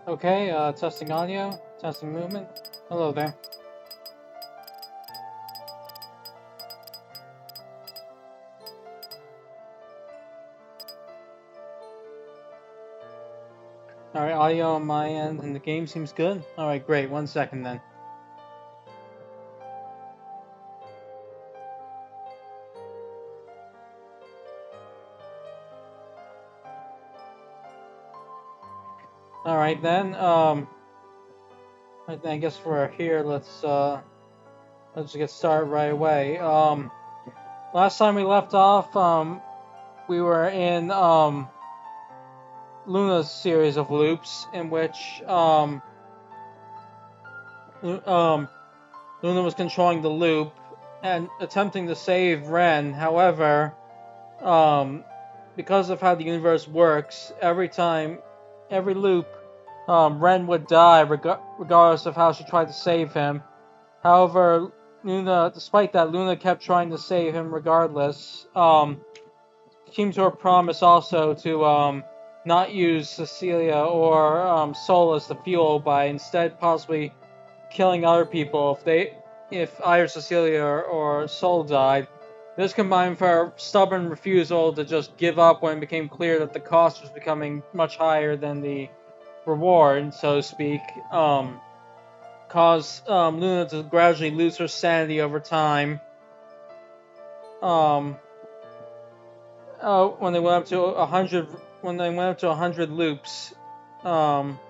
Okay, testing audio, testing movement. Hello there. Alright, audio on my end and the game seems good. Alright, great. 1 second then. Alright then, I guess we're here. Let's get started right away. Last time we left off, we were in, Luna's series of loops in which, Luna was controlling the loop and attempting to save Ren. However, um, because of how the universe works, every loop, Ren would die regardless of how she tried to save him. However, despite that, Luna kept trying to save him regardless. Came to her promise also to not use Cecilia or Sol as the fuel by instead possibly killing other people if either Cecilia or Sol died. This combined with her stubborn refusal to just give up when it became clear that the cost was becoming much higher than the reward, so to speak, caused Luna to gradually lose her sanity over time. Um, when they went up to 100 loops, um,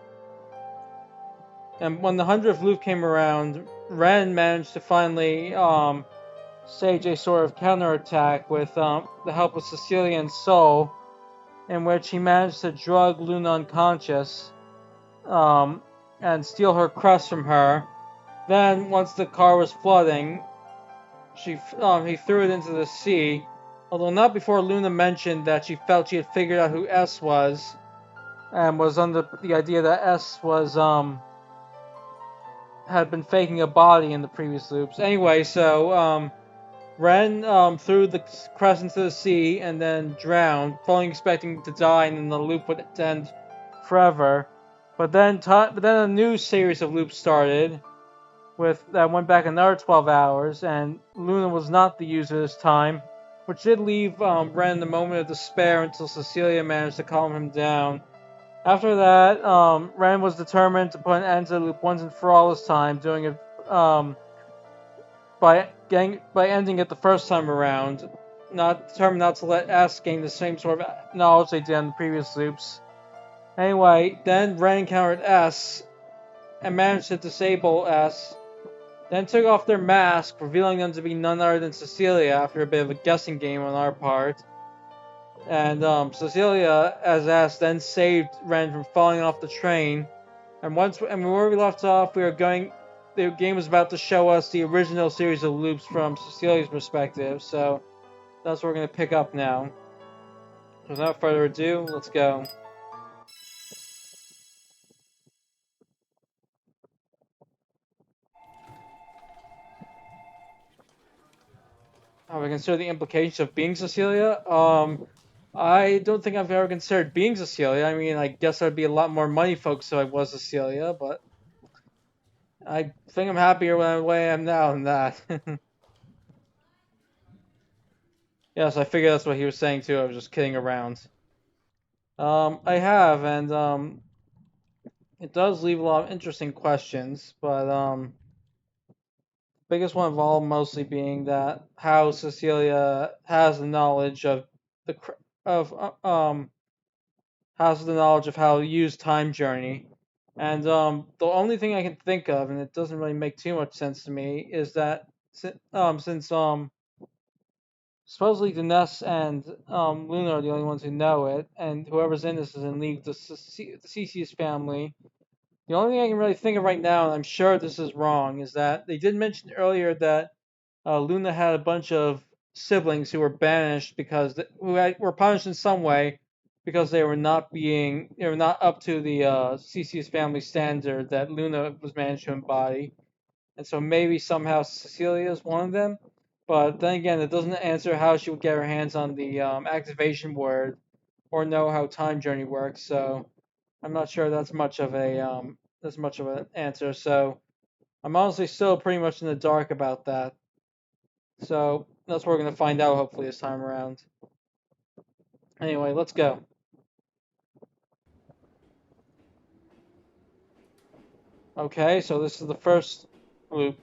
and when the 100th loop came around, Ren managed to finally stage a sort of counterattack with the help of Cecilia and Sol, in which he managed to drug Luna unconscious and steal her crest from her. Then, once the car was flooding, he threw it into the sea, although not before Luna mentioned that she felt she had figured out who S was, and was under the idea that S was had been faking a body in the previous loops. Anyway, so Ren threw the crest into the sea and then drowned, fully expecting to die, and then the loop would end forever. But then a new series of loops started, that went back another 12 hours, and Luna was not the user this time, which did leave Ren in a moment of despair until Cecilia managed to calm him down. After that, Ren was determined to put an end to the loop once and for all this time, doing it by ending it the first time around. Determined not to let S gain the same sort of knowledge they did in the previous loops. Anyway, then Ren encountered S and managed to disable S. Then took off their mask, revealing them to be none other than Cecilia after a bit of a guessing game on our part. And Cecilia, as S, then saved Ren from falling off the train. And where we left off, the game was about to show us the original series of loops from Cecilia's perspective, so that's what we're going to pick up now. Without further ado, let's go. Have I considered the implications of being Cecilia? I don't think I've ever considered being Cecilia. I mean, I guess I'd be a lot more money focused if I was Cecilia, but I think I'm happier the way I am now than that. Yes, I figured that's what he was saying too. I was just kidding around. I have, and it does leave a lot of interesting questions, but biggest one of all mostly being that how Cecilia has the knowledge of the of has the knowledge of how to use time journey, and the only thing I can think of, and it doesn't really make too much sense to me, is that since supposedly Dinesh and Luna are the only ones who know it, and whoever's in this is in league with the Cece's family. The only thing I can really think of right now, and I'm sure this is wrong, is that they did mention earlier that Luna had a bunch of siblings who were banished were punished in some way because they were not up to the Cece's family standard that Luna was managed to embody, and so maybe somehow Cecilia is one of them. But then again, it doesn't answer how she would get her hands on the activation word or know how time journey works. So I'm not sure that's much of an answer. So I'm honestly still pretty much in the dark about that. So that's what we're gonna find out hopefully this time around. Anyway, let's go. Okay, so this is the first loop.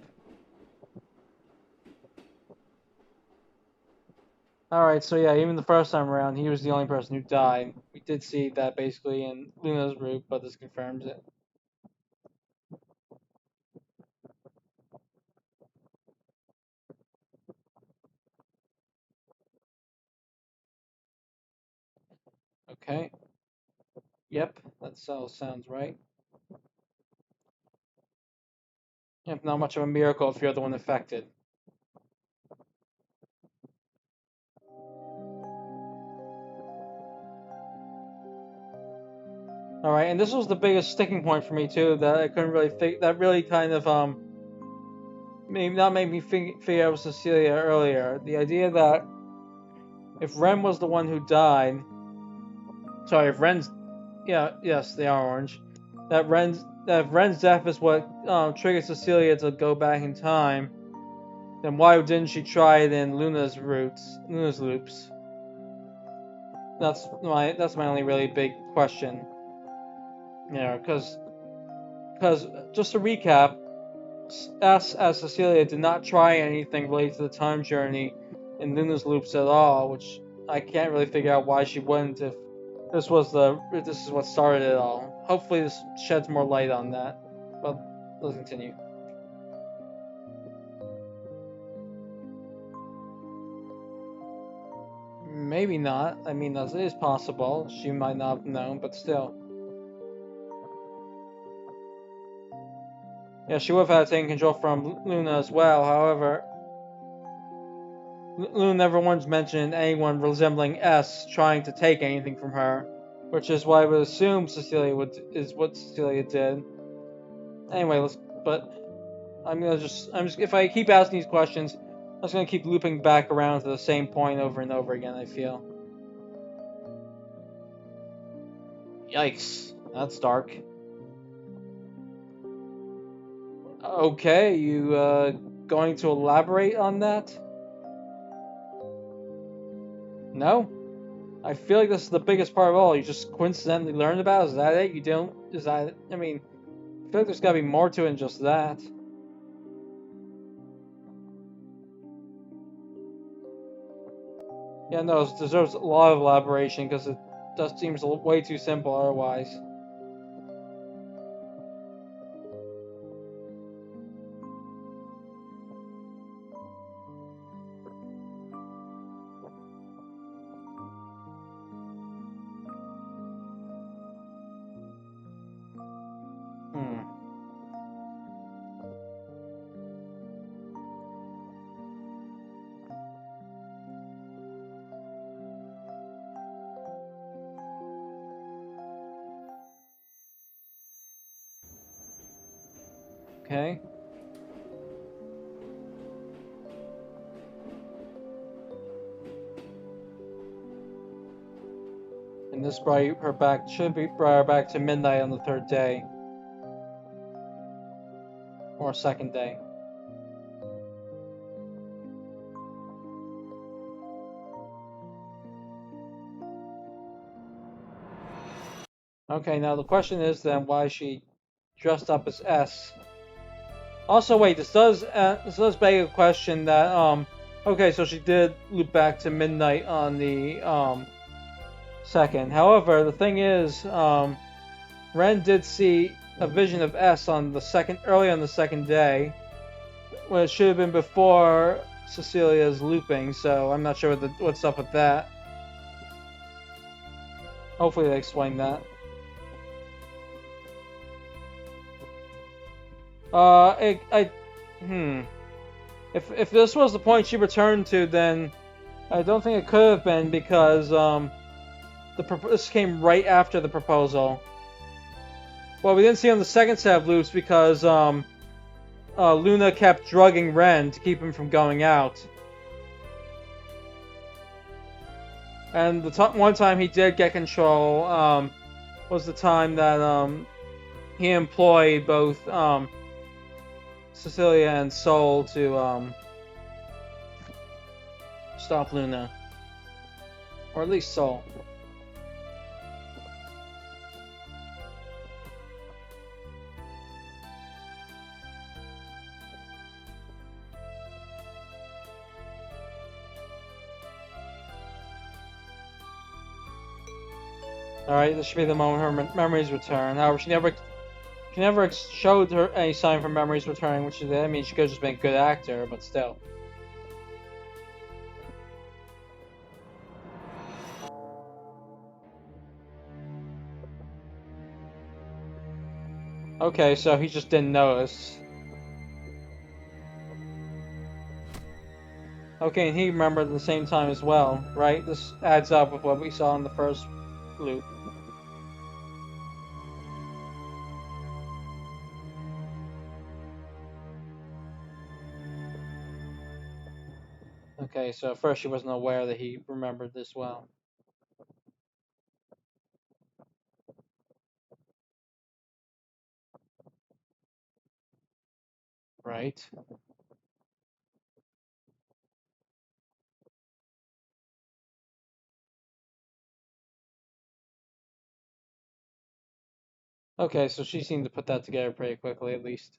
Alright, so yeah, even the first time around, he was the only person who died. We did see that basically in Luna's loop, but this confirms it. Okay. Yep, that all sounds right. Yep, not much of a miracle if you're the one affected. All right, and this was the biggest sticking point for me too. That I couldn't really that really kind of made me figure out Cecilia earlier. The idea that if Ren was the one who died, sorry, if Ren's, yeah, yes, they are orange. That if Ren's death is what triggered Cecilia to go back in time, then why didn't she try it in Luna's loops? That's my only really big question. You know, because just to recap, S as Cecilia did not try anything related to the time journey in Luna's loops at all, which I can't really figure out why she wouldn't if this is what started it all. Hopefully this sheds more light on that. But let's continue. Maybe not. I mean, that is possible. She might not have known, but still. Yeah, she would have had taken control from Luna as well. However, Luna never once mentioned anyone resembling S trying to take anything from her, which is why I would assume is what Cecilia did. Anyway, if I keep asking these questions, I'm just gonna keep looping back around to the same point over and over again, I feel. Yikes, that's dark. Okay, you going to elaborate on that? No? I feel like this is the biggest part of all. You just coincidentally learned about? Is that it? You don't? Is that it? I mean, I feel like there's gotta be more to it than just that. Yeah, no, it deserves a lot of elaboration because it just seems way too simple otherwise. Hmm. Okay. And this should be brought her back to midnight on the third day. Or second day. Okay, now the question is then why she dressed up as S. Also, wait, this does beg a question that okay, so she did loop back to midnight on the second. However, the thing is, Ren did see a vision of S early on the second day, when it should have been before Cecilia's looping. So I'm not sure what's up with that. Hopefully they explain that. If this was the point she returned to, then I don't think it could have been because this came right after the proposal. Well, we didn't see on the second set of loops because Luna kept drugging Ren to keep him from going out. And the one time he did get control, was the time that he employed both Cecilia and Sol to stop Luna, or at least Sol. All right, this should be the moment her memories return. However, she never showed her any sign of her memories returning, which is, I mean, she could have just been a good actor, but still. Okay, so he just didn't notice. Okay, and he remembered at the same time as well, right? This adds up with what we saw in the first loop. Okay, so at first she wasn't aware that he remembered this well. Right? Okay, so she seemed to put that together pretty quickly, at least.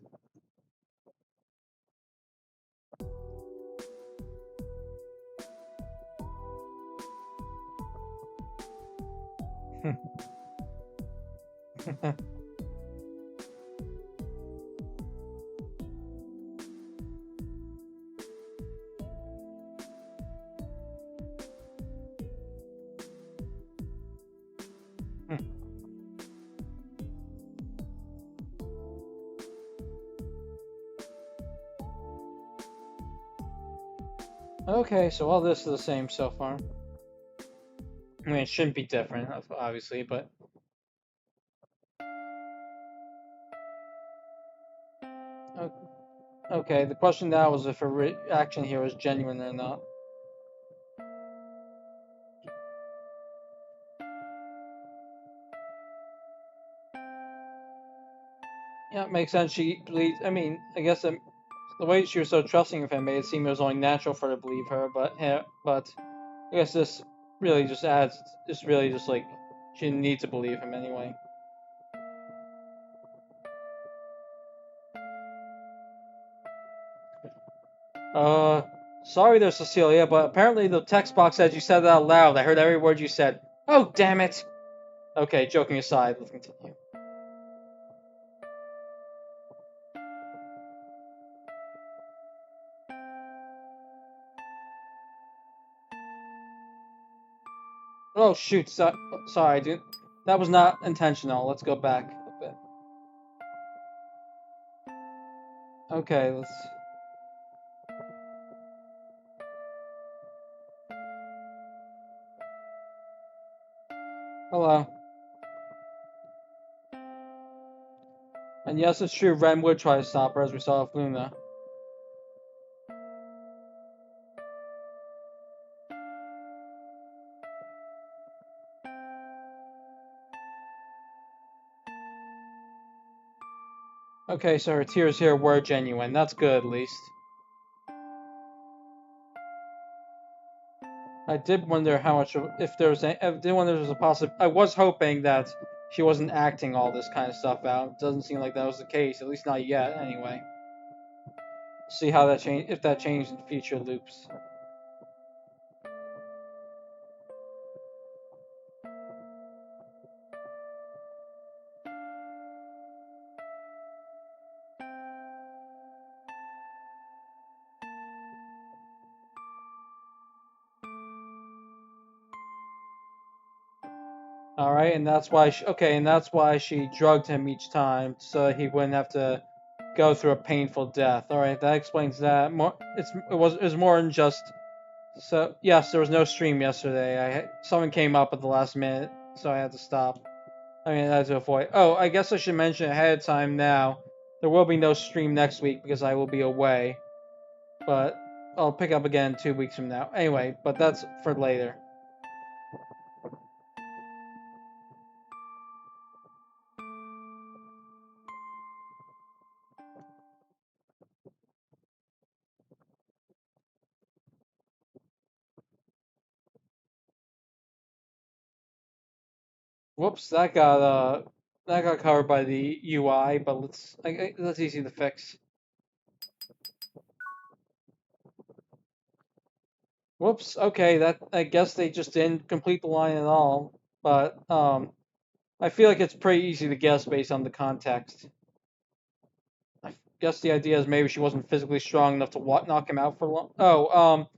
Okay, so all this is the same so far. I mean, it shouldn't be different, obviously, but okay. The question now was if her reaction here was genuine or not. Yeah, it makes sense. She believes. I mean, I guess the way she was so trusting of him made it seem it was only natural for her to believe her. But I guess this really just adds. It's really just like she didn't need to believe him anyway. Uh, sorry there, Cecilia, but apparently the text box said you said it out loud. I heard every word you said. Oh, damn it! Okay, joking aside, let's continue. Oh shoot! Sorry, dude. That was not intentional. Let's go back a bit. Okay, let's. Hello. And yes, it's true. Ren would try to stop her, as we saw with Luna. Okay, so her tears here were genuine. That's good, at least. I did wonder how much if there was. I did wonder if there was a possible. I was hoping that she wasn't acting all this kind of stuff out. Doesn't seem like that was the case, at least not yet. Anyway, see how that change if that changed in future loops. All right, and that's why. And that's why she drugged him each time, so he wouldn't have to go through a painful death. All right, that explains that. It was more than just. So yes, there was no stream yesterday. Someone came up at the last minute, so I had to stop. I mean, I had to avoid. Oh, I guess I should mention ahead of time now. There will be no stream next week because I will be away, but I'll pick up again 2 weeks from now. Anyway, but that's for later. Whoops, that got covered by the UI, but that's easy to fix. Whoops. Okay, that I guess they just didn't complete the line at all. But I feel like it's pretty easy to guess based on the context. I guess the idea is maybe she wasn't physically strong enough to knock him out for long. Oh,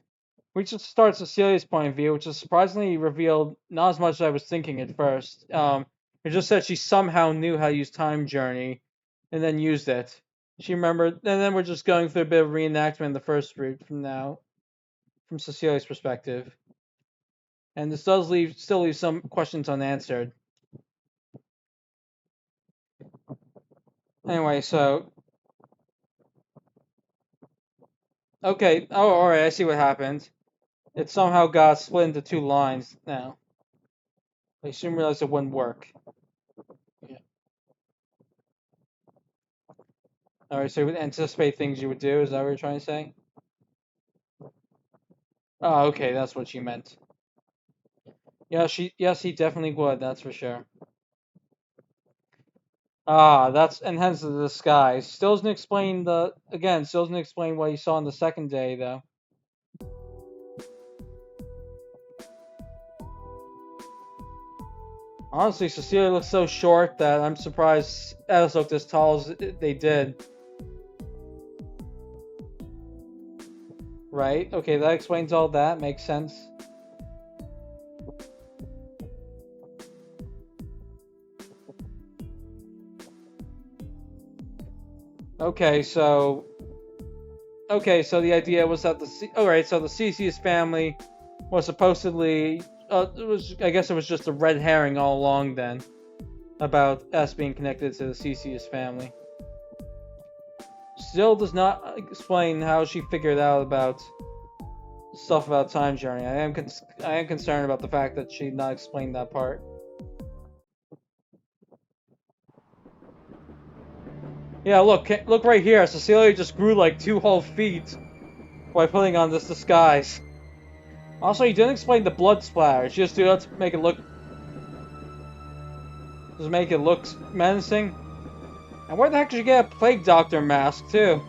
we just start Cecilia's point of view, which is surprisingly revealed not as much as I was thinking at first. It just said she somehow knew how to use time journey, and then used it. She remembered, and then we're just going through a bit of reenactment in the first route from now, from Cecilia's perspective. And this does still leave some questions unanswered. Anyway, so okay. Oh, all right. I see what happened. It somehow got split into two lines now. I soon realized it wouldn't work. Yeah. All right. So you would anticipate things you would do. Is that what you're trying to say? Oh, okay. That's what she meant. Yeah. Yes, he definitely would. That's for sure. Ah, that's and hence the disguise. Still doesn't explain the again. Still doesn't explain what he saw on the second day, though. Honestly, Cecilia looks so short that I'm surprised Alice looked as tall as they did. Right? Okay, that explains all that. Makes sense. Okay, so so the idea was that so the Cesius family was supposedly it was I guess it was just a red herring all along then about us being connected to the Cesius family. Still does not explain how she figured out about stuff about time journey. I am concerned about the fact that she did not explain that part. Yeah, look right here. Cecilia just grew like 2 whole feet by putting on this disguise. Also, he didn't explain the blood splatter. She just do that to make it look menacing. And where the heck did you get a plague doctor mask too?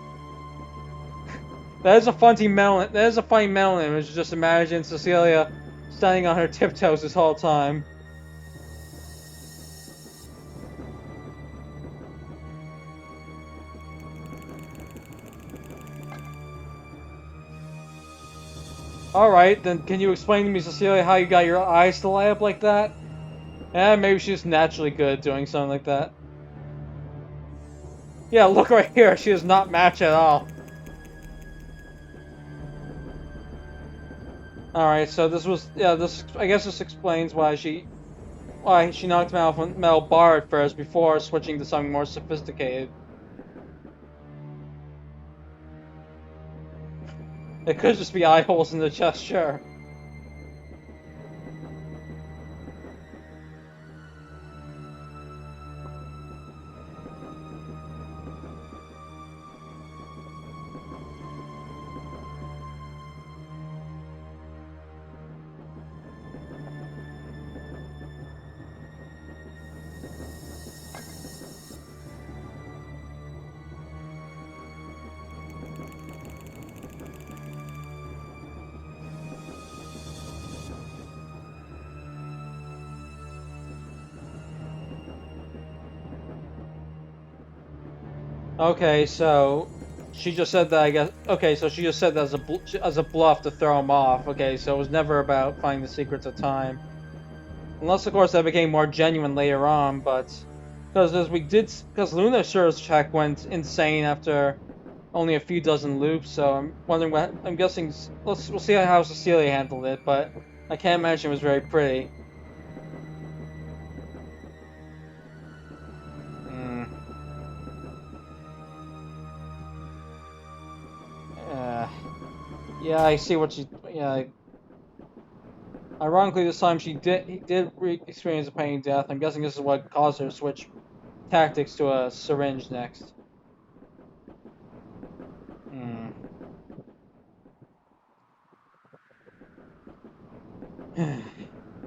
That is a funny melon. That is a funny melon image. Just imagine Cecilia standing on her tiptoes this whole time. All right, then can you explain to me, Cecilia, how you got your eyes to light up like that? Yeah, maybe she's naturally good at doing something like that. Yeah, look right here. She does not match at all. All right, so this was this I guess this explains why she knocked him out with a metal bar at first before switching to something more sophisticated. It could just be eye holes in the chest, sure. Okay, so she just said that I guess. Okay, so she just said that as a bluff to throw him off. Okay, so it was never about finding the secrets of time, unless of course that became more genuine later on. But because Luna Sure's check went insane after only a few dozen loops, so I'm wondering what I'm guessing. We'll see how Cecilia handled it, but I can't imagine it was very pretty. Hmm. Uh, yeah, I see what you. Yeah. Ironically, this time he did experience a pain death. I'm guessing this is what caused her to switch tactics to a syringe next. Hmm.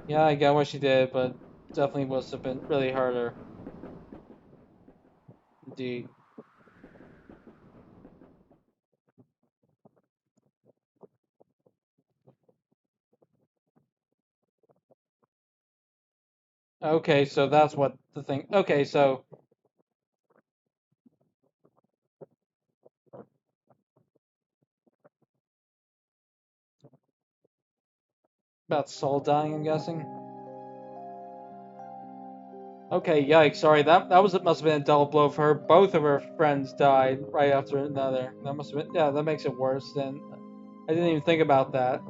Yeah, I get what she did, but definitely must have been really harder. Indeed. Okay, so that's what the thing. Okay, so about Soul dying, I'm guessing. Okay, yikes. Sorry, that was must have been a double blow for her. Both of her friends died right after another. That must have been, yeah, that makes it worse. Then I didn't even think about that.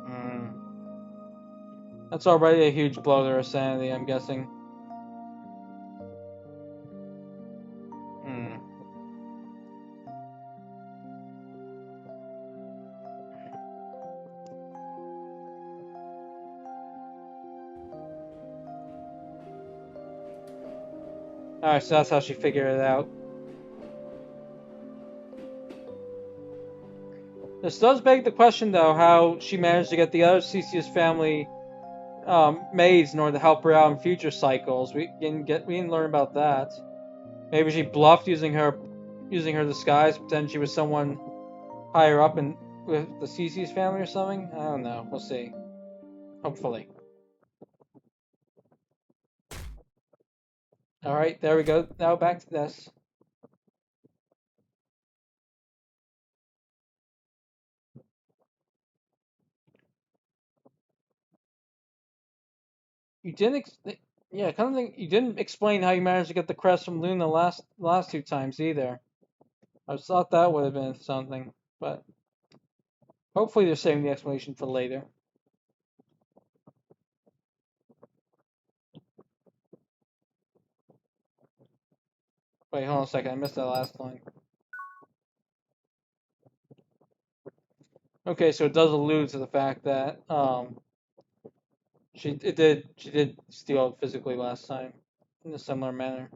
Hmm. That's already a huge blow to her sanity, I'm guessing. Hmm. Alright, so that's how she figured it out. This does beg the question, though, how she managed to get the other Cecius family maids in order to help her out in future cycles. We didn't learn about that. Maybe she bluffed using her disguise, pretend she was someone higher up in with the Cece's family or something. I don't know. We'll see. Hopefully. All right, there we go. Now back to this. You didn't. Yeah, kind of think you didn't explain how you managed to get the crest from Luna last two times either. I thought that would have been something, but hopefully they're saving the explanation for later. Wait, hold on a second. I missed that last line. Okay, so it does allude to the fact that she did steal it physically last time in a similar manner.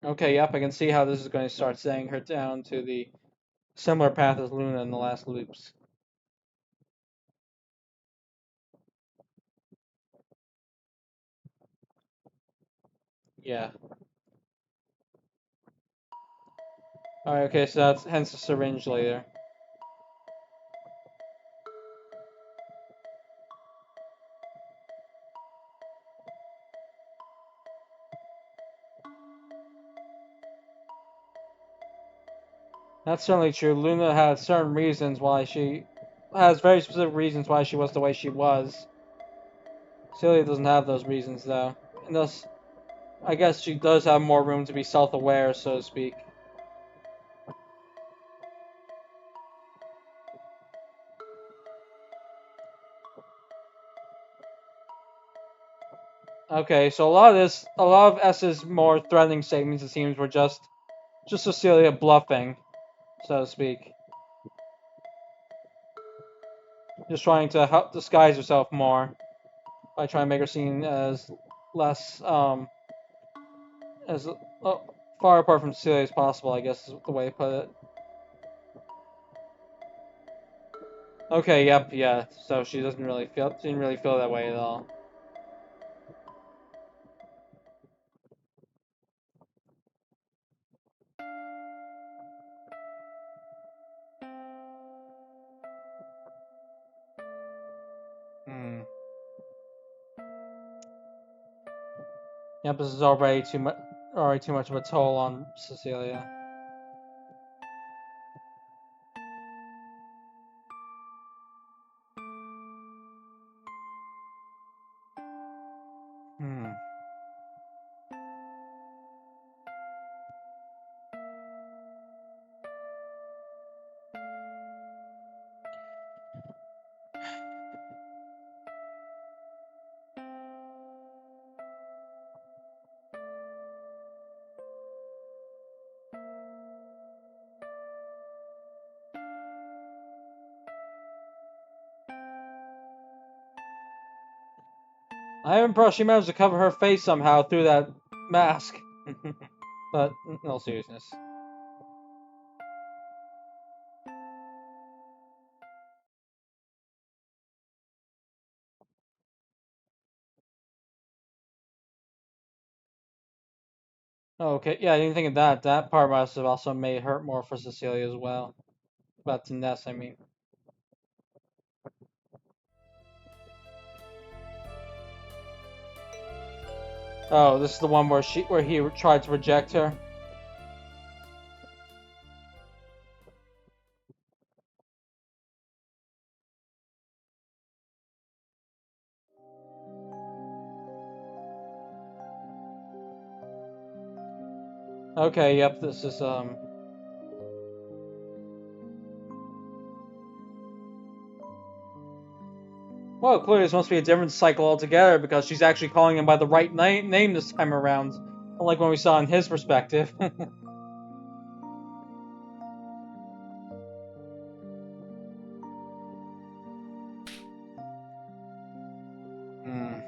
Okay, yep, I can see how this is going to start setting her down to the similar path as Luna in the last loops. Yeah. Alright, okay, so that's hence the syringe later. That's certainly true. Luna had certain reasons why she has very specific reasons why she was the way she was. Celia doesn't have those reasons though. And thus I guess she does have more room to be self-aware, so to speak. Okay, so a lot of S's more threatening statements, it seems, were just Cecilia bluffing, so to speak. Just trying to help disguise herself more by trying to make her seem as less, as far apart from Cecilia as possible, I guess is the way to put it. Okay, yep, yeah, so she didn't really feel that way at all. Hmm. Yep, this is already too much of a toll on Cecilia. Hmm. I am impressed she managed to cover her face somehow through that mask. But, in all seriousness. Okay, yeah, I didn't think of that. That part must have also made hurt more for Cecilia as well. About to Ness, I mean. Oh, this is the one where he tried to reject her. Okay, yep, this is well, clearly this must be a different cycle altogether because she's actually calling him by the right name this time around, unlike when we saw in his perspective. Hmm.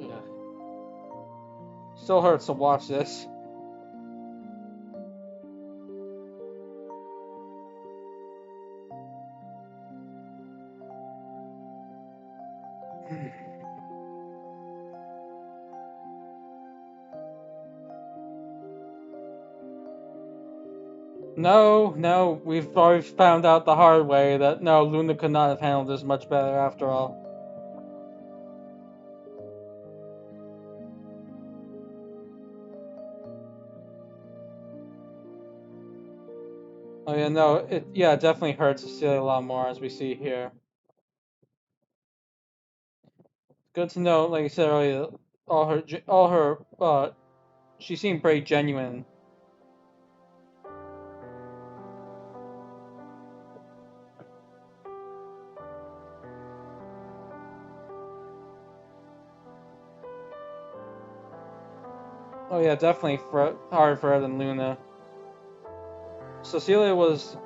Yeah. Still hurts to watch this. No, no, we've already found out the hard way that no, Luna could not have handled this much better after all. Oh yeah, no, it definitely hurts Cecilia a lot more as we see here. Good to know, like I said earlier, she seemed pretty genuine. Oh yeah, definitely hard for her than Luna. Cecilia was,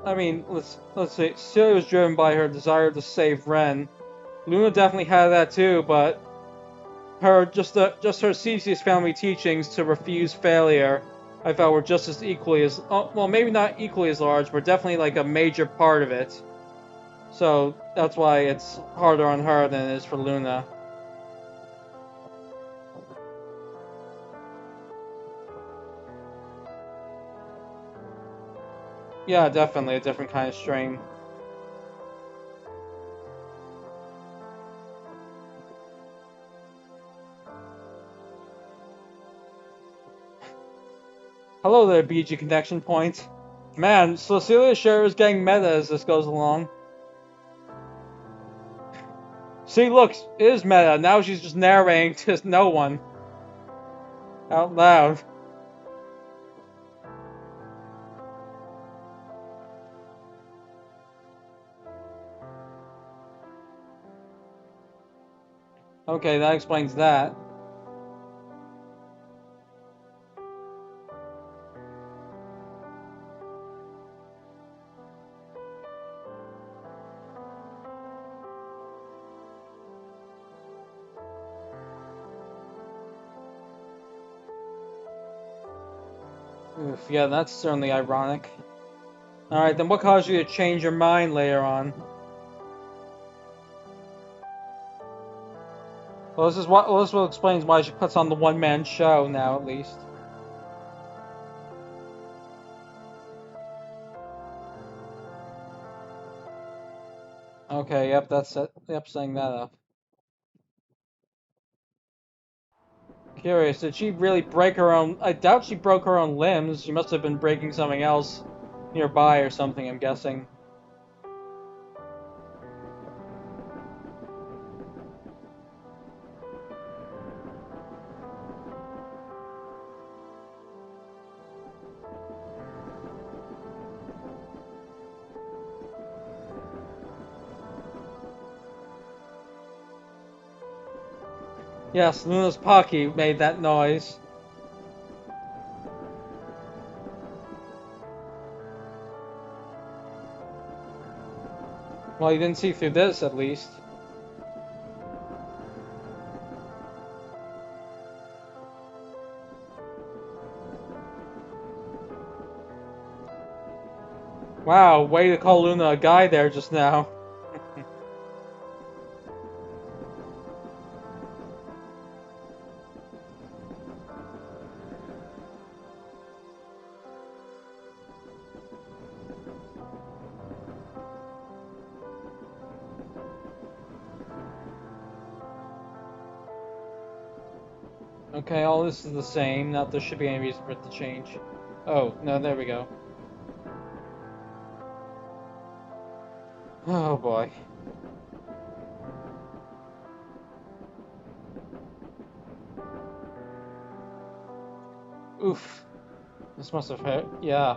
I mean, let's say Cecilia was driven by her desire to save Ren. Luna definitely had that too, but just her Theseus family teachings to refuse failure, I felt were just as equally as well, maybe not equally as large, but definitely like a major part of it. So that's why it's harder on her than it is for Luna. Yeah, definitely a different kind of strain. Hello there, BG Connection Point. Man, Cecilia sure is getting meta as this goes along. See, look, it is meta. Now she's just narrating to no one out loud. Okay, that explains that. Oof, yeah, that's certainly ironic. Alright, then what caused you to change your mind later on? Well, this will explains why she puts on the one-man show now, at least. Okay, yep, that's it. Yep, setting that up. Curious, did she really break her own? I doubt she broke her own limbs. She must have been breaking something else nearby or something, I'm guessing. Yes, Luna's Pocky made that noise. Well, you didn't see through this, at least. Wow, way to call Luna a guy there just now. Okay, all this is the same. Not there should be any reason for it to change. Oh, no, there we go. Oh boy. Oof. This must have hurt. Yeah.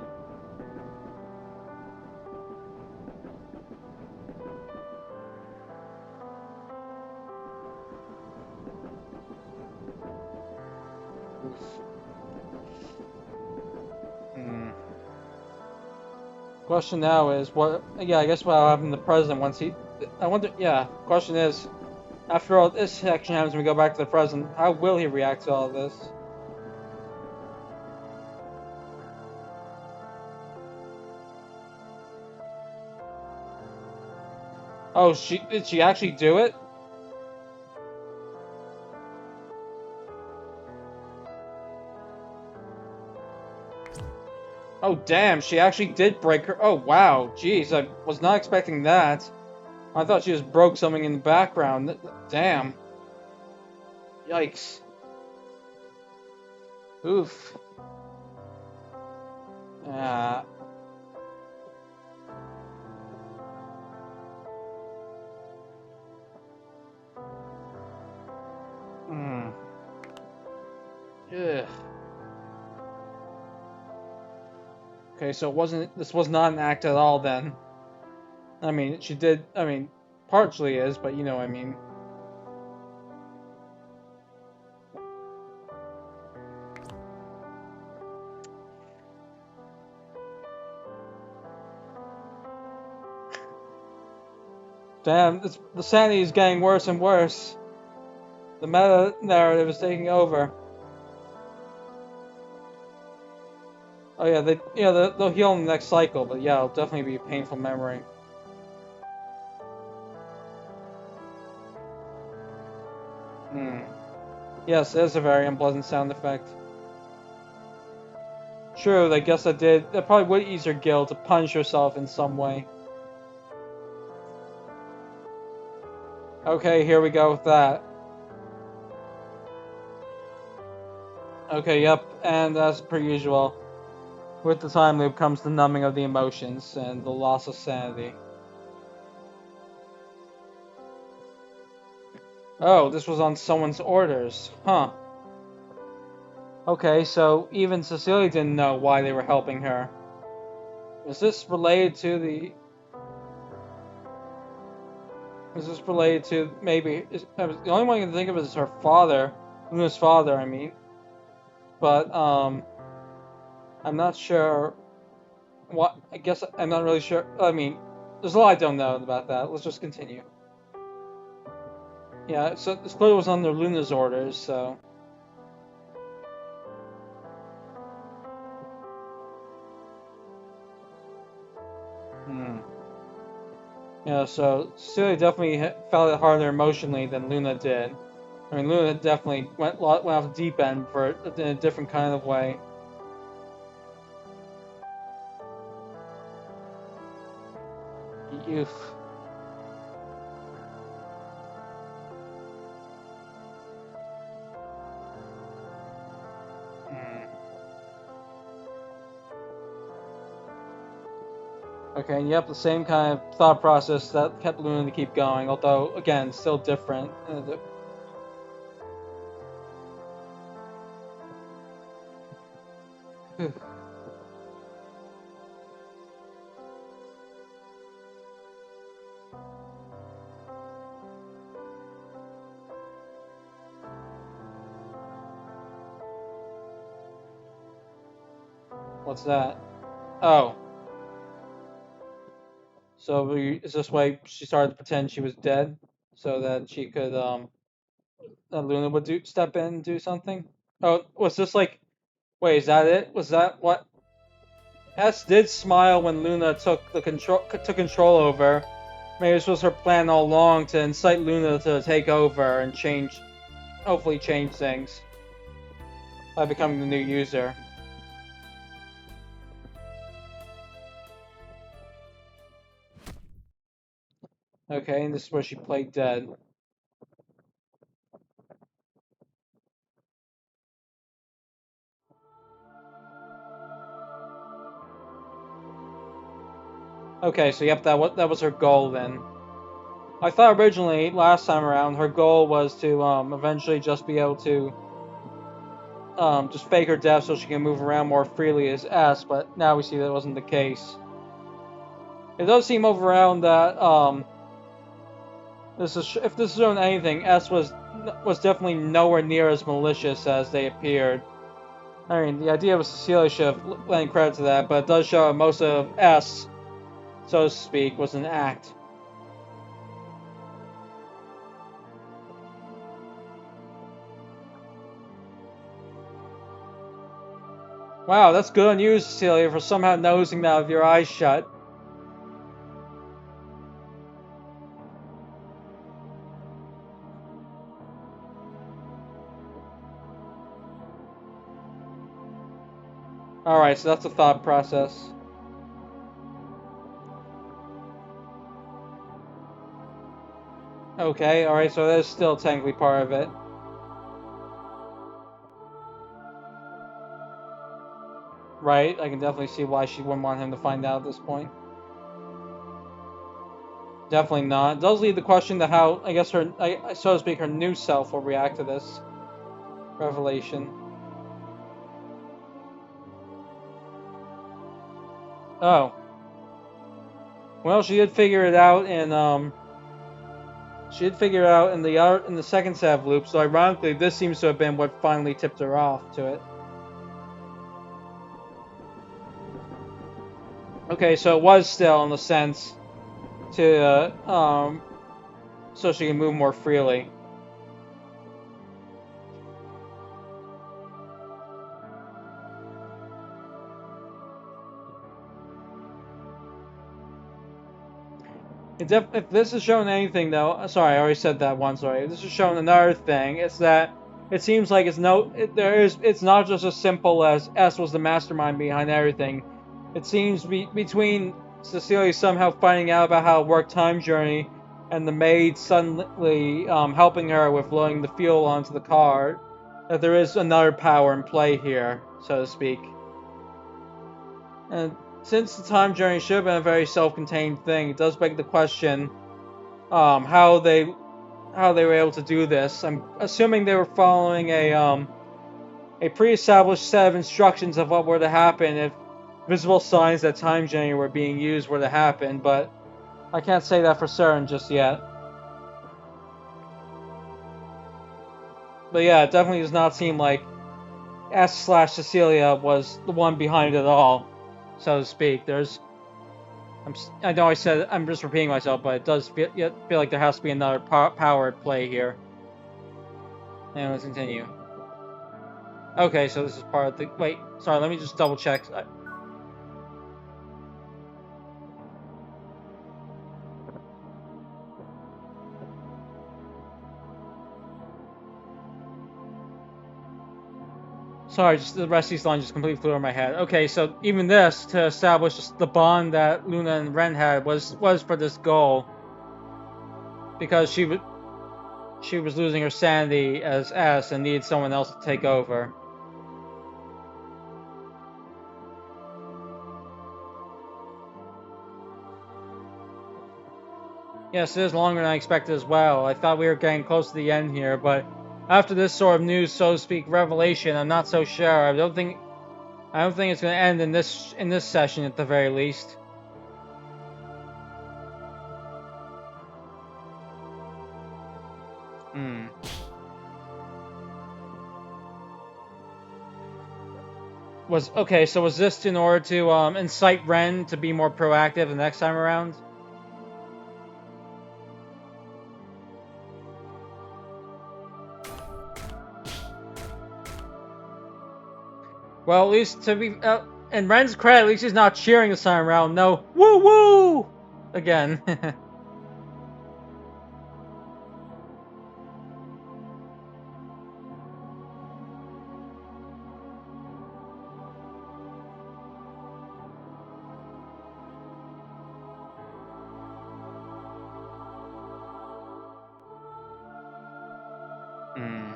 Oof. Hmm. Question now is what? Yeah, I guess what'll happen to the president once he. I wonder. Yeah. Question is, after all this section happens, when we go back to the present, how will he react to all this? Oh, did she actually do it? Oh, damn, she actually did break her. Oh, wow. Jeez, I was not expecting that. I thought she just broke something in the background. Damn. Yikes. Oof. Ah. Hmm. Ugh. Okay, so it wasn't. This was not an act at all then. I mean, she did. I mean, partially is, but you know what I mean. Damn, the sanity is getting worse and worse. The meta narrative is taking over. Oh yeah, they'll heal in the next cycle, but yeah, it'll definitely be a painful memory. Hmm. Yes, it is a very unpleasant sound effect. True, I guess that probably would ease her guilt to punish herself in some way. Okay, here we go with that. Okay, yep, and as per usual, with the time loop comes the numbing of the emotions and the loss of sanity. Oh, this was on someone's orders. Huh. Okay, so even Cecilia didn't know why they were helping her. Is this related to the... Is this related to maybe... the only one I can think of is her father. Luna's father, I mean. But, I'm not sure what... I guess I'm not really sure. I mean, there's a lot I don't know about that. Let's just continue. Yeah, so this clearly was under Luna's orders, so... Hmm. Yeah, so Celia definitely felt it harder emotionally than Luna did. I mean, Luna definitely went off the deep end for it in a different kind of way. Oof. Hmm. Okay, and yep, the same kind of thought process that kept Luna to keep going, although, again, still different. What's that? Oh. So is this why she started to pretend she was dead, so that she could that Luna would step in and do something? Oh, was this like? Wait, is that it? Was that what? S did smile when Luna took control over. Maybe this was her plan all along to incite Luna to take over and hopefully change things by becoming the new user. Okay, and this is where she played dead. Okay, so yep, that was her goal then. I thought originally, last time around, her goal was to eventually just be able to just fake her death so she can move around more freely as S, but now we see that wasn't the case. It does seem overall that if this is showing anything, S was definitely nowhere near as malicious as they appeared. I mean, the idea of Cecilia should have lent credit to that, but it does show most of S, so to speak, was an act. Wow, that's good on you, Cecilia, for somehow nosing that with your eyes shut. Alright, so that's the thought process. Okay, alright, so that is still technically part of it. Right, I can definitely see why she wouldn't want him to find out at this point. Definitely not. It does leave the question to how, I guess, so to speak, her new self will react to this revelation. Oh. Well, she did figure it out in the second set of loops, so ironically, this seems to have been what finally tipped her off to it. Okay, so it was still, in the sense, to, so she can move more freely. If this is showing anything, though, sorry, I already said that once. Sorry, if this is showing another thing. It's that it seems like it's not just as simple as S was the mastermind behind everything. It seems between Cecilia somehow finding out about how it worked time journey, and the maid suddenly helping her with loading the fuel onto the car, that there is another power in play here, so to speak. And since the time journey should have been a very self-contained thing, it does beg the question how they were able to do this. I'm assuming they were following a pre-established set of instructions of what were to happen if visible signs that time journey were being used were to happen, but I can't say that for certain just yet. But yeah, it definitely does not seem like S/Cecilia was the one behind it all, so to speak. I know I said I'm just repeating myself, but it does feel like there has to be another power at play here. And let's continue. Okay, so this is part of the. Wait, sorry, let me just double check. Sorry, just the rest of these lines just completely flew over my head. Okay, so even this to establish the bond that Luna and Ren had was for this goal, because she was losing her sanity as S and needed someone else to take over. Yes, it is longer than I expected as well. I thought we were getting close to the end here, but after this sort of news, so to speak, revelation, I'm not so sure. I don't think it's going to end in this session at the very least. Hmm. So was this in order to incite Ren to be more proactive the next time around? Well, at least to be in Ren's credit, at least he's not cheering this time around. No, woo woo again. Hmm.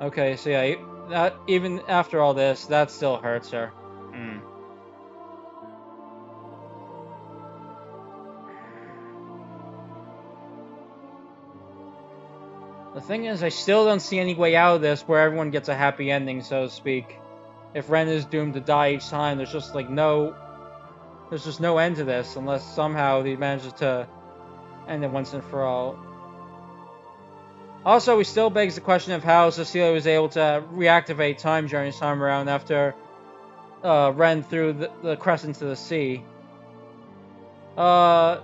Okay, so yeah, that even after all this, that still hurts her. Hmm. The thing is, I still don't see any way out of this where everyone gets a happy ending, so to speak. If Ren is doomed to die each time, there's just no end to this unless somehow he manages to end it once and for all. Also, he still begs the question of how Cecilia was able to reactivate time journey this time around after Ren threw the crest into the sea. Uh,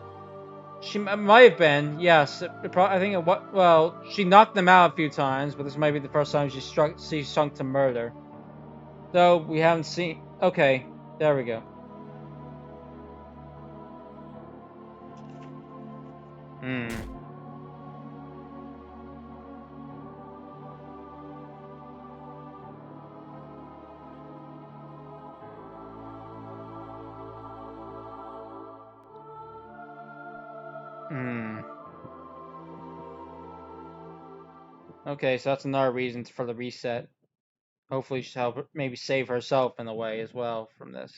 she might have been, yes. I think well, she knocked them out a few times, but this might be the first time she sunk to murder. Though we haven't seen. Okay, there we go. Hmm. Hmm. Okay, so that's another reason for the reset. Hopefully, she'll help maybe save herself in a way as well from this.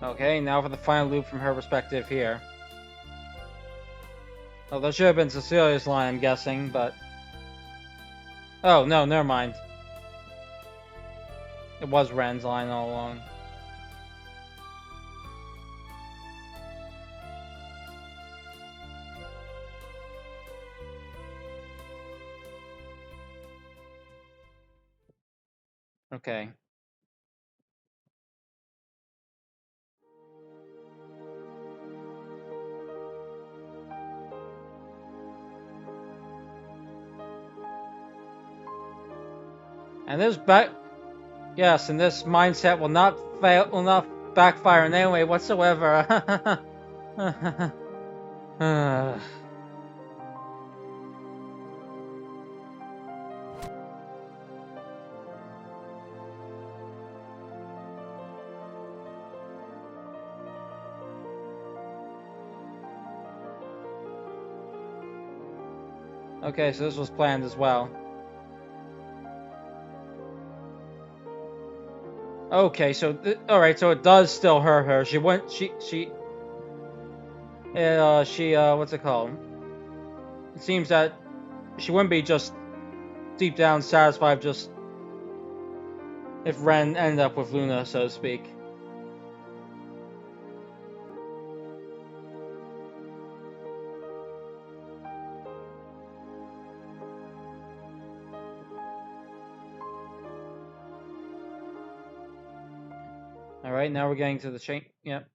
Okay, now for the final loop from her perspective here. Oh, that should have been Cecilia's line, I'm guessing, but... Oh, no, never mind. It was Ren's line all along. Okay. And this Yes, and this mindset will not backfire in any way whatsoever. Okay, so this was planned as well. Okay, so all right, so it does still hurt her. She went. What's it called? It seems that she wouldn't be just deep down satisfied just if Ren ended up with Luna, so to speak. All right, now we're getting to the chain. Yep.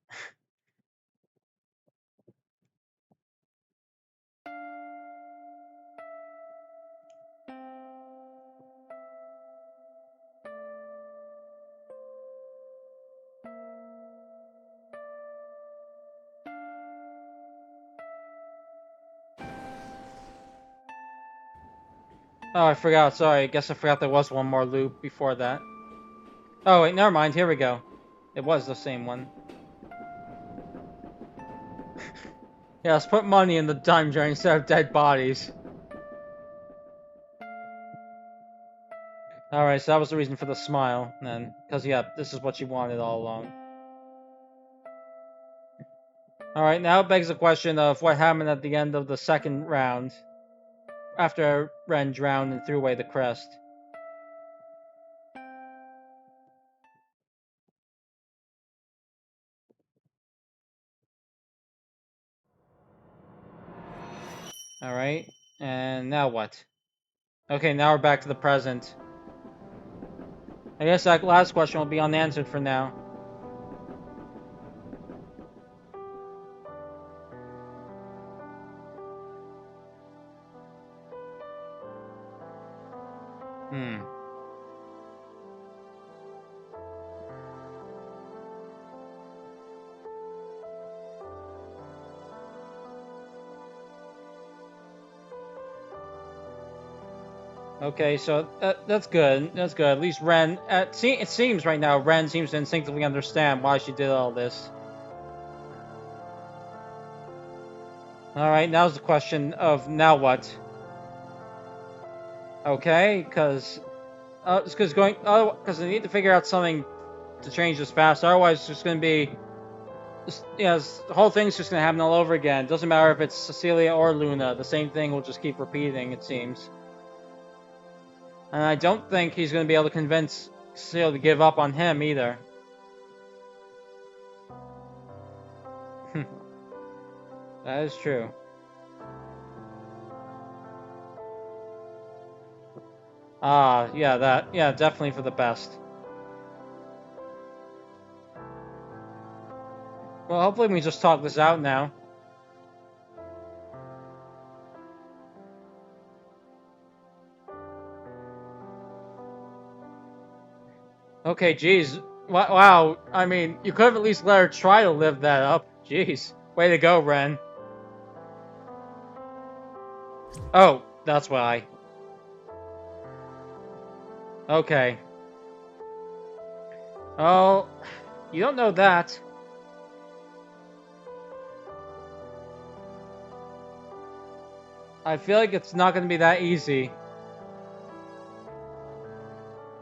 Oh, I forgot. Sorry, I guess I forgot there was one more loop before that. Oh wait, never mind. Here we go. It was the same one. Yeah, let's put money in the time journey instead of dead bodies. Alright, so that was the reason for the smile, then. Because, yeah, this is what you wanted all along. Alright, now it begs the question of what happened at the end of the second round. After Ren drowned and threw away the crest. Alright, and now what? Okay, now we're back to the present. I guess that last question will be unanswered for now. Hmm. Okay, so that's good. That's good. At least Ren. It seems right now Ren seems to instinctively understand why she did all this. All right, now's the question of now what? Okay, because because they need to figure out something to change this fast. Otherwise, it's just going to be the whole thing's just going to happen all over again. It doesn't matter if it's Cecilia or Luna. The same thing will just keep repeating. It seems. And I don't think he's going to be able to convince Cecilia to give up on him either. That is true. Ah, yeah, yeah, definitely for the best. Well, hopefully we just talk this out now. Okay, geez. Wow, I mean, you could have at least let her try to live that up. Jeez. Way to go, Ren. Oh, that's why. Okay. Oh, you don't know that. I feel like it's not going to be that easy.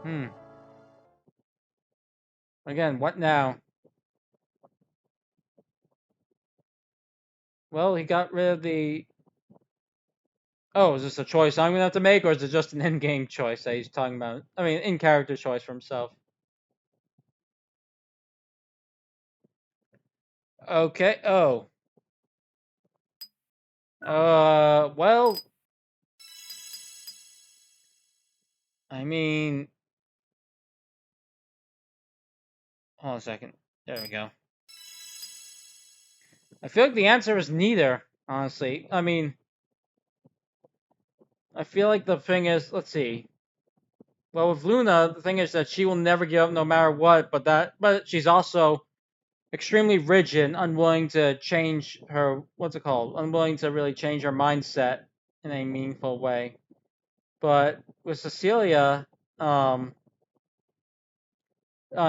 Hmm. Again, what now? Well, he got rid of the... Oh, is this a choice I'm going to have to make, or is it just an in-game choice that he's talking about? I mean, in-character choice for himself. Okay, oh. Well... I mean... Hold on a second. There we go. I feel like the answer is neither, honestly. I mean... I feel like the thing is... Let's see. Well, with Luna, the thing is that she will never give up no matter what, but she's also extremely rigid, unwilling to change her, what's it called? Unwilling to really change her mindset in a meaningful way. But with Cecilia, um,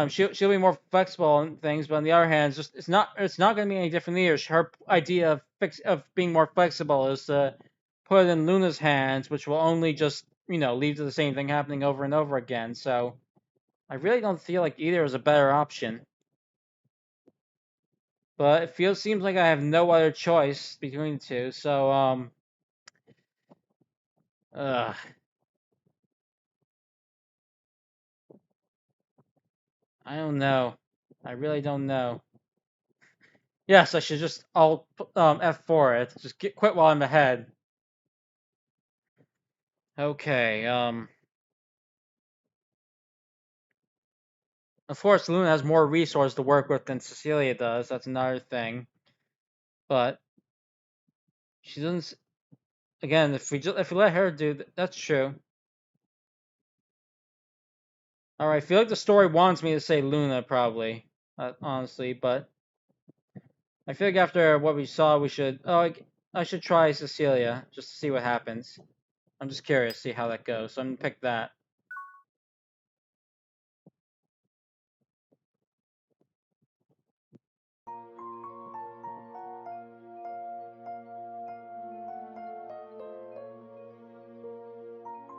she'll be more flexible in things, but on the other hand, it's not going to be any different either. Her idea of being more flexible is to put it in Luna's hands, which will only just lead to the same thing happening over and over again. So I really don't feel like either is a better option. But seems like I have no other choice between the two. So ugh, I don't know. I really don't know. Yes, I should just alt F4 it. Just quit while I'm ahead. Okay. Of course, Luna has more resources to work with than Cecilia does. That's another thing. But she doesn't. Again, if we let her do that's true. All right. I feel like the story wants me to say Luna probably, honestly, but I feel like after what we saw, we should. Oh, I should try Cecilia just to see what happens. I'm just curious, see how that goes. So I'm gonna pick that.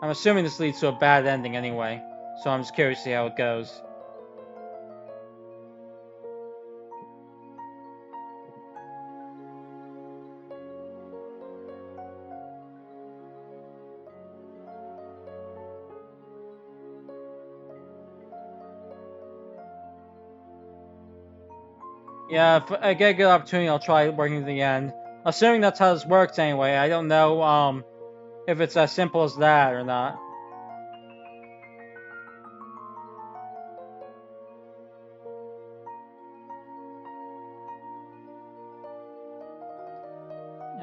I'm assuming this leads to a bad ending anyway, so I'm just curious to see how it goes. Yeah, if I get a good opportunity, I'll try working to the end. Assuming that's how this works anyway. I don't know if it's as simple as that or not.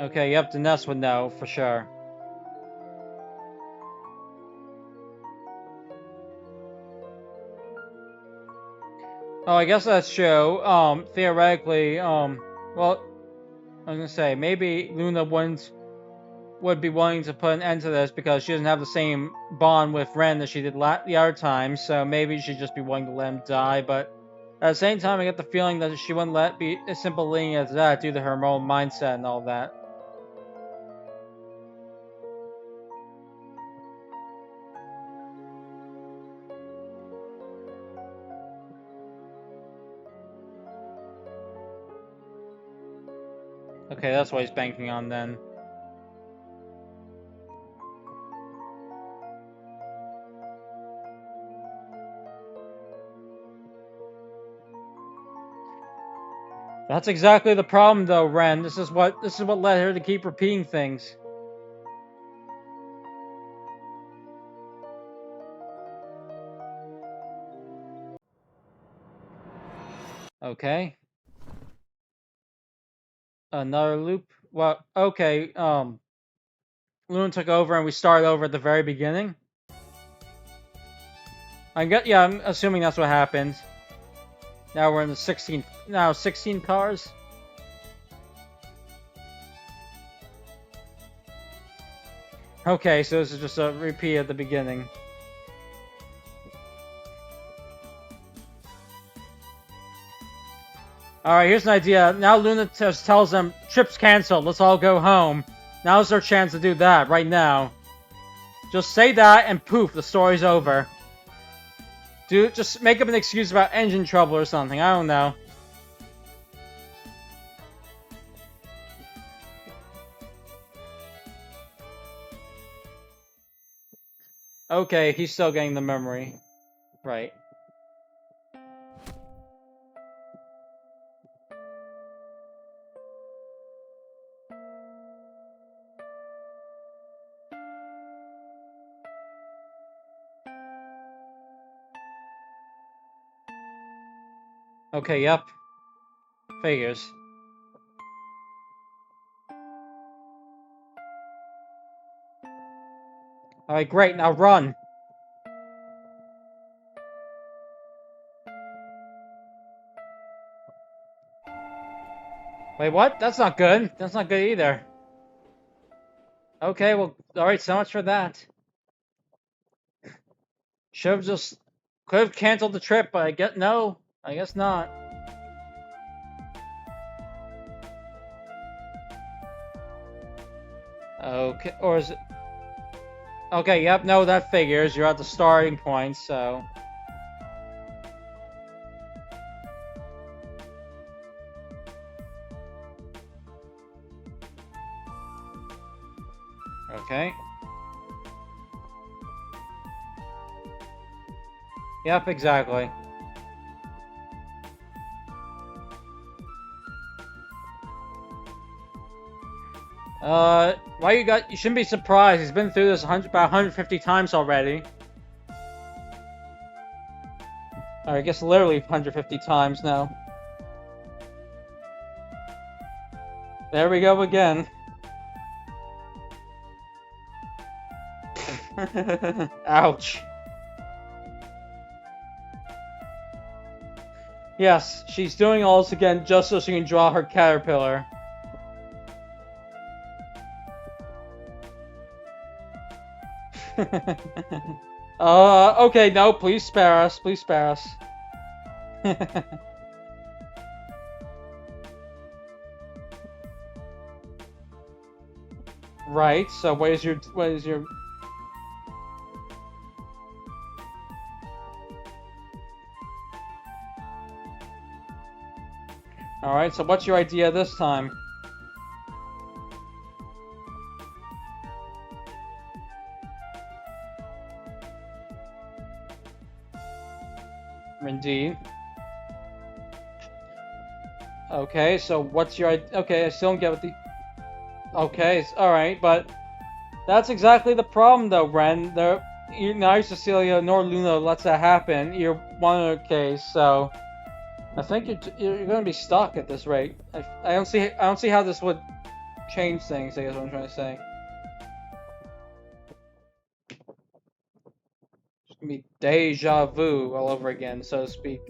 Okay, yep, the Nest would know for sure. Oh, I guess that's true. Theoretically, well, I was gonna say maybe Luna would be willing to put an end to this because she doesn't have the same bond with Ren that she did the other time. So maybe she'd just be willing to let him die. But at the same time, I get the feeling that she wouldn't let be as simple leaning as that due to her own mindset and all that. Okay, that's what he's banking on then. That's exactly the problem, though, Ren. This is what led her to keep repeating things. Okay, another loop. Well, okay. Luna took over, and we started over at the very beginning. Yeah, I'm assuming that's what happened. Now we're in the 16. Now 16 cars. Okay, so this is just a repeat at the beginning. Alright, here's an idea. Now Luna just tells them, trip's canceled, let's all go home. Now's their chance to do that, right now. Just say that, and poof, the story's over. Dude, just make up an excuse about engine trouble or something, I don't know. Okay, he's still getting the memory. Right. Okay, yep. Figures. Alright, great, now run! Wait, what? That's not good. That's not good either. Okay, well, alright, so much for that. Should have just... Could have canceled the trip, but I guess not. Okay, or is it... Okay, yep, no, that figures. You're at the starting point, so... Okay. Yep, exactly. Why you shouldn't be surprised. He's been through this about 150 times already. Or I guess literally 150 times now. There we go again. Ouch. Yes, she's doing all this again just so she can draw her caterpillar. Okay, no, please spare us. Please spare us. Right, so what is your... Alright, so what's your idea this time? Indeed. Okay, so what's your... Okay, I still don't get what the... Okay, alright, but... That's exactly the problem, though, Ren. Neither Cecilia nor Luna lets that happen. You're one in a case, so... I think you're going to be stuck at this rate. I don't see how this would change things, I guess what I'm trying to say. It's going to be deja vu all over again, so to speak.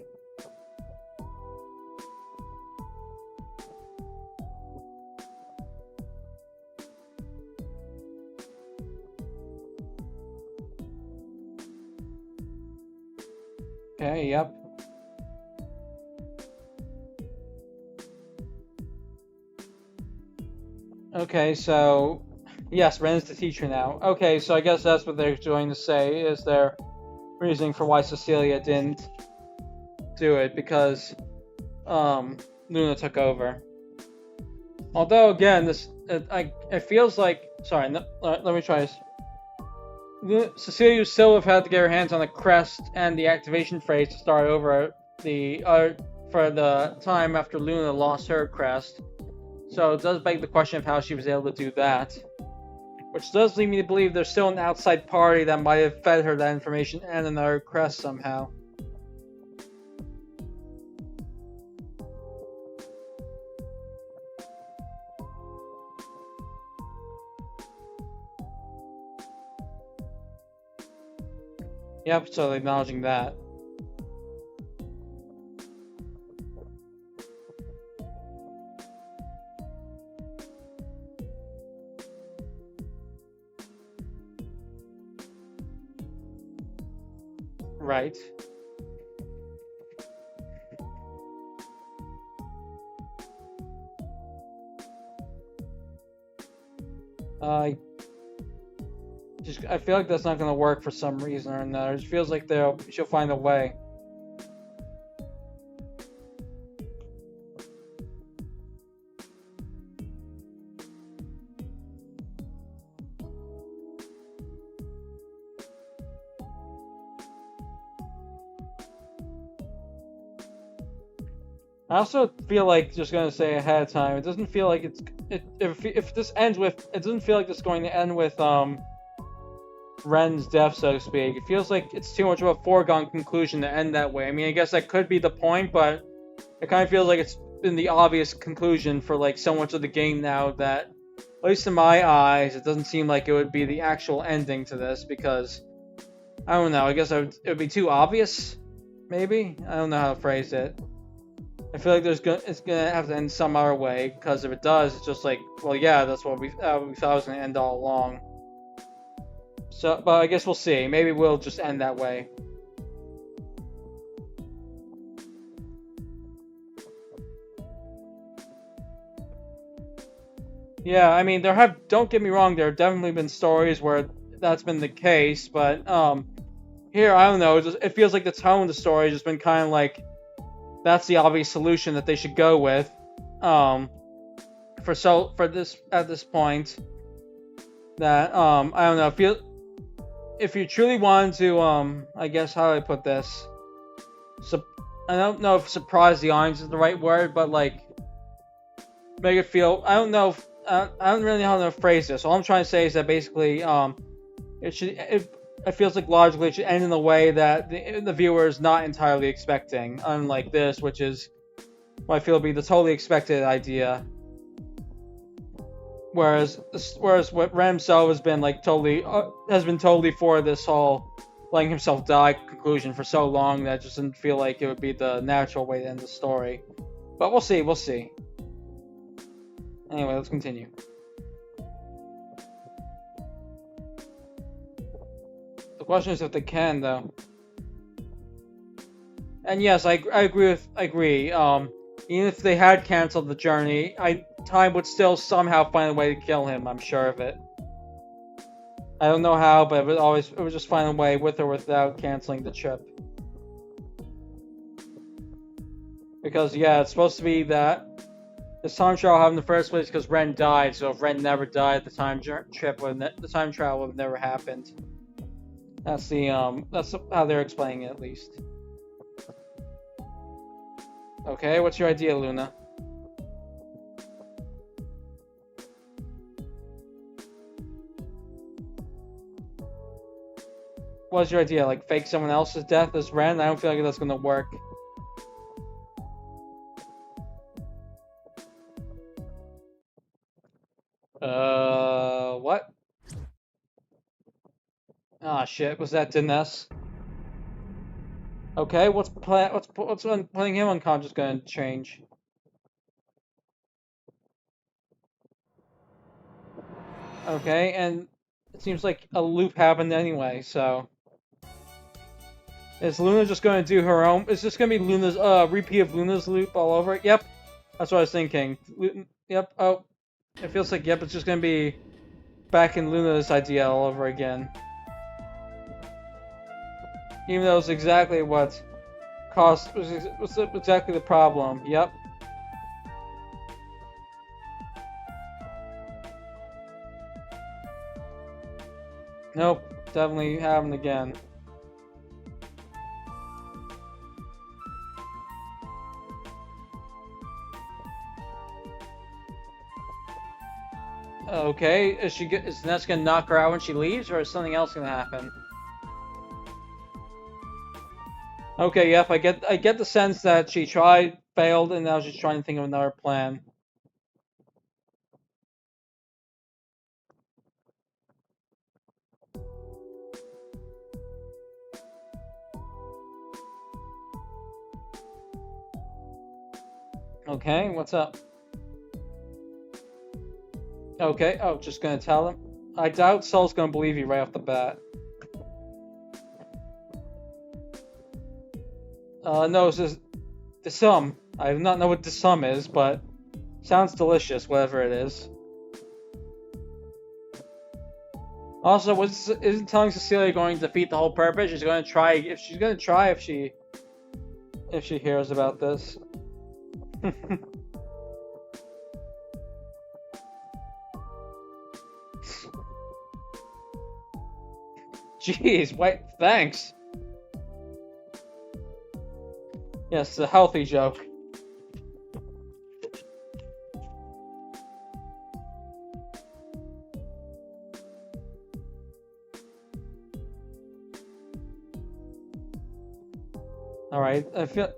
Okay, yep. Okay, so yes, Ren's the teacher now. Okay, so I guess that's what they're going to say is their reasoning for why Cecilia didn't do it because Luna took over. Although again, this it feels like sorry. No, let me try this. Cecilia still have had to get her hands on the crest and the activation phrase to start over the for the time after Luna lost her crest. So it does beg the question of how she was able to do that. Which does lead me to believe there's still an outside party that might have fed her that information and another crest somehow. Yep, so acknowledging that. Right. I feel like that's not gonna work for some reason or another. It just feels like she'll find a way. I also feel like just gonna say ahead of time, it doesn't feel like if this ends with it doesn't feel like it's going to end with Ren's death, so to speak. It feels like it's too much of a foregone conclusion to end that way. I mean, I guess that could be the point, but it kind of feels like it's been the obvious conclusion for like so much of the game now that, at least in my eyes, it doesn't seem like it would be the actual ending to this because I don't know. I guess it would be too obvious. Maybe I don't know how to phrase it. I feel like it's gonna have to end some other way because if it does, it's just like, well, yeah, that's what we thought it was gonna end all along. So, but I guess we'll see. Maybe we'll just end that way. Yeah, I mean, don't get me wrong, there have definitely been stories where that's been the case, but here I don't know. It feels like the tone of the story has just been kind of like that's the obvious solution that they should go with. Um, for this at this point, that I don't know. If you truly want to I guess how do I put this? I don't know if surprise the audience is the right word, but like make it feel. I don't know. I don't really know how to phrase this. All I'm trying to say is that basically it feels like logically it should end in a way that the viewer is not entirely expecting, unlike this, which is what I feel would be the totally expected idea. Whereas what Ren himself has been like totally for this whole letting himself die conclusion for so long that it just didn't feel like it would be the natural way to end the story. But we'll see. We'll see. Anyway, let's continue. The question is if they can, though. And yes, I agree. Even if they had canceled the journey, Time would still somehow find a way to kill him. I'm sure of it. I don't know how, but it would just find a way with or without canceling the trip. Because yeah, it's supposed to be that this time travel happened in the first place because Ren died. So if Ren never died, the time travel would have never happened. That's how they're explaining it at least. Okay, what's your idea, Luna? What's your idea? Like fake someone else's death as Ren? I don't feel like that's gonna work. What? Ah, shit. Was that Dinesh? Okay, what's putting him unconscious gonna change? Okay, and it seems like a loop happened anyway, so Is Luna just going to do her own? Is this going to be Luna's repeat of Luna's loop all over? Yep, that's what I was thinking. Yep. Oh, it feels like yep. It's just going to be back in Luna's idea all over again. Even though it's exactly what caused was exactly the problem. Yep. Nope. Definitely happened again. Okay, is Ness gonna knock her out when she leaves, or is something else gonna happen? Okay, yep, I get the sense that she tried, failed, and now she's trying to think of another plan. Okay, what's up? Okay, oh, just gonna tell him? I doubt Sol's gonna believe you right off the bat. No, it's just the sum. I do not know what the sum is, but sounds delicious, whatever it is. Also, isn't telling Cecilia going to defeat the whole purpose? She's gonna try if she hears about this. Jeez, wait, thanks. Yes, a healthy joke. Alright, I feel...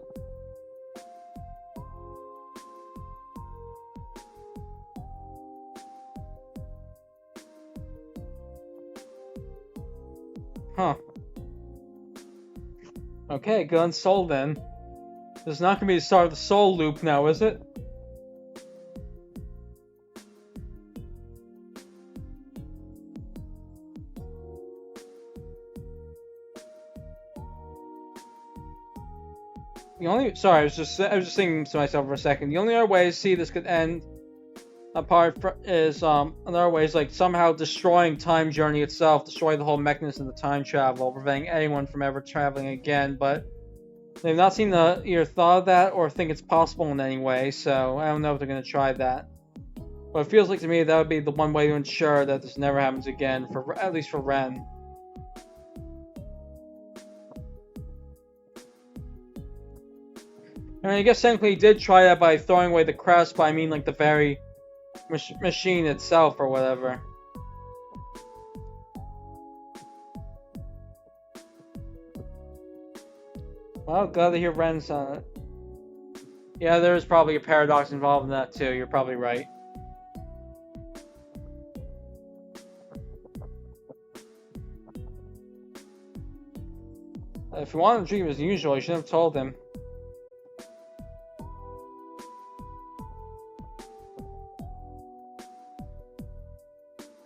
Huh. Okay, good on Soul then. This is not gonna be the start of the Soul loop now, is it? Sorry, I was just thinking to myself for a second. The only other way to see this could end, another way is like somehow destroying Time Journey itself, destroy the whole mechanism of time travel, preventing anyone from ever traveling again. But they've not seemed to either thought of that or think it's possible in any way. So I don't know if they're gonna try that. But it feels like to me that would be the one way to ensure that this never happens again, at least for Ren. I mean, I guess technically he did try that by throwing away the crest, but I mean like the very machine itself or whatever. Well, glad to hear Ren's on it. Yeah, there is probably a paradox involved in that too, you're probably right. If you wanted to dream as usual, you should have told him.